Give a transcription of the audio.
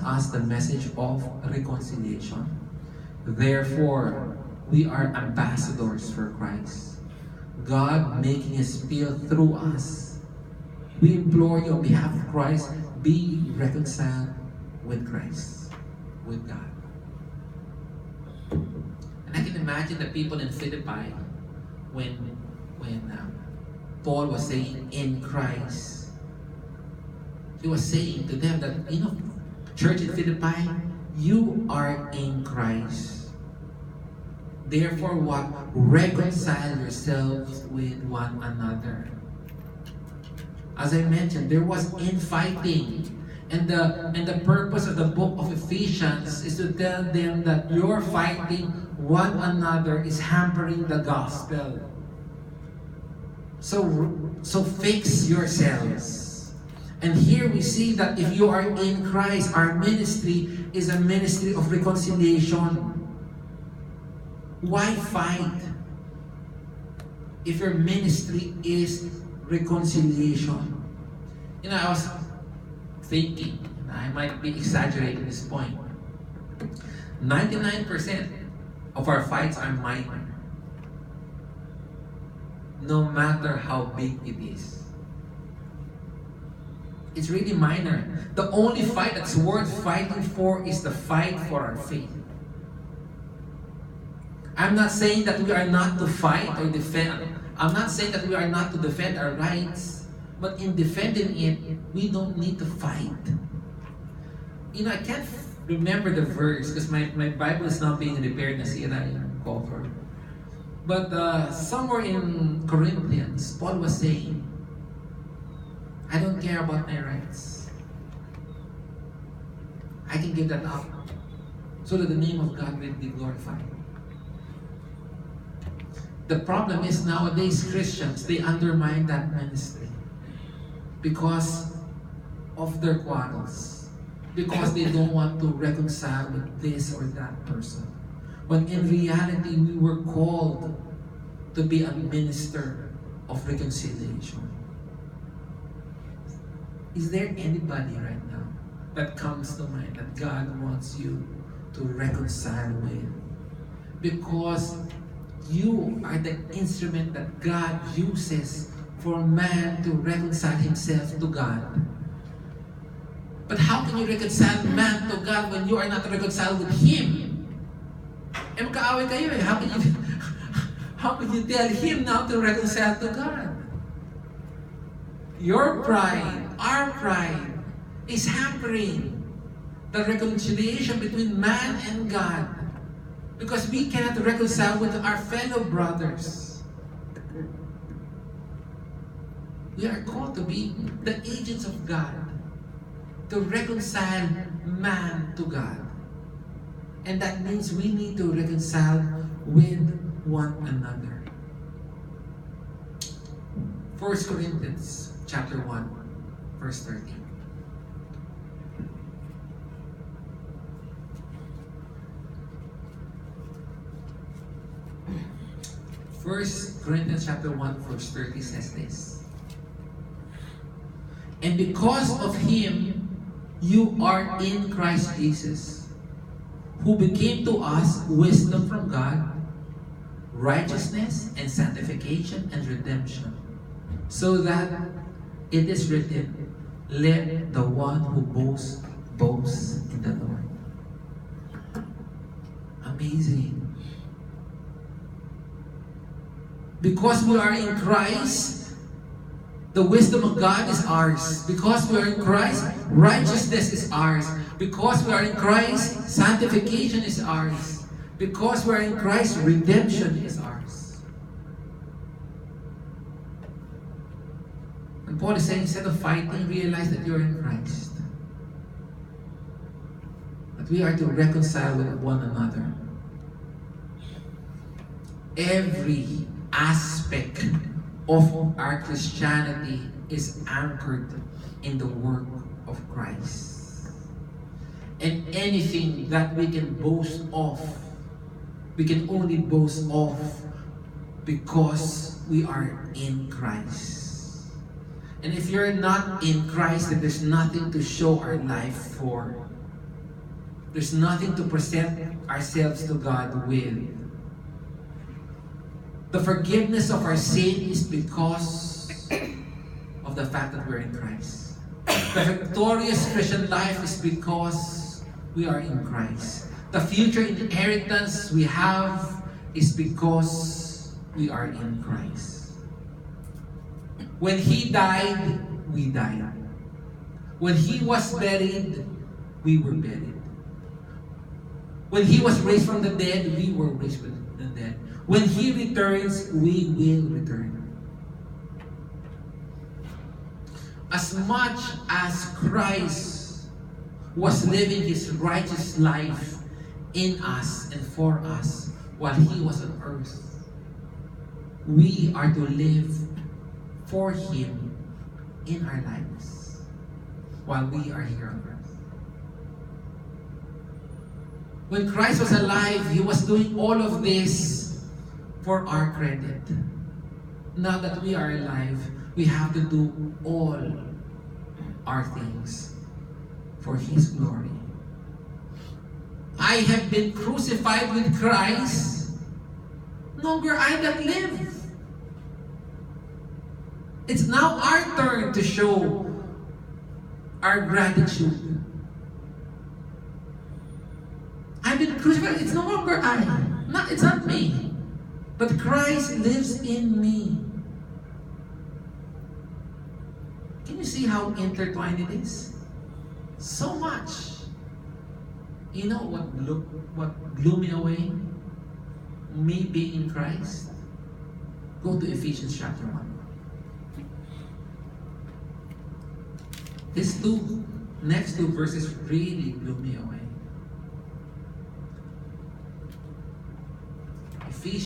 us the message of reconciliation. Therefore, we are ambassadors for Christ, God making His appeal through us. We implore you on behalf of Christ, be reconciled with Christ, with God. And I can imagine the people in Philippi when Paul was saying in Christ. He was saying to them that, church in Philippi, you are in Christ. Therefore what? Reconcile yourselves with one another. As I mentioned, there was infighting. And the purpose of the book of Ephesians is to tell them that your fighting one another is hampering the gospel. So fix yourselves. And here we see that if you are in Christ, our ministry is a ministry of reconciliation. Why fight if your ministry is reconciliation? I was thinking, I might be exaggerating this point, 99% of our fights are minor, no matter how big it is. It's really minor. The only fight that's worth fighting for is the fight for our faith. I'm not saying that we are not to fight or defend. I'm not saying that we are not to defend our rights. But in defending it, we don't need to fight. I can't remember the verse because my Bible is not being repaired na sira yung cover. But somewhere in Corinthians, Paul was saying, I don't care about my rights. I can give that up so that the name of God will be glorified. The problem is nowadays Christians, they undermine that ministry because of their quarrels, because they don't want to reconcile with this or that person. When in reality, we were called to be a minister of reconciliation. Is there anybody right now that comes to mind that God wants you to reconcile with? Because you are the instrument that God uses for man to reconcile himself to God. But how can you reconcile man to God when you are not reconciled with Him? Magkaaway kayo eh. How can you tell Him now to reconcile to God? Your pride, our pride, is hampering the reconciliation between man and God. Because we cannot reconcile with our fellow brothers. We are called to be the agents of God, to reconcile man to God. And that means we need to reconcile with one another. 1 Corinthians chapter 1, verse 13. 1 Corinthians chapter 1 verse 30 says this. And because of Him, you are in Christ Jesus, who became to us wisdom from God, righteousness and sanctification and redemption, so that it is written, let the one who boasts, boast in the Lord. Amazing. Because we are in Christ, the wisdom of God is ours. Because we are in Christ, righteousness is ours. Because we are in Christ, sanctification is ours. Because we are in Christ, redemption is ours. And Paul is saying, instead of fighting, realize that you are in Christ. That we are to reconcile with one another. Every aspect of our Christianity is anchored in the work of Christ. And anything that we can boast of, we can only boast of because we are in Christ. And if you're not in Christ, then there's nothing to show our life for. There's nothing to present ourselves to God with. The forgiveness of our sin is because of the fact that we're in Christ. The victorious Christian life is because we are in Christ. The future inheritance we have is because we are in Christ. When He died, we died. When He was buried, we were buried. When He was raised from the dead, we were raised from the dead. When He returns, we will return. As much as Christ was living His righteous life in us and for us while He was on earth, we are to live for Him in our lives while we are here on earth. When Christ was alive, He was doing all of this for our credit. Now that we are alive, we have to do all our things for His glory. I have been crucified with Christ. No longer I that live. It's now our turn to show our gratitude. I've been crucified. It's no longer I. It's not me. But Christ lives in me. Can you see how intertwined it is? So much. You know what blew me away? Me being in Christ? Go to Ephesians chapter 1. These next two verses really blew me away. Ephesians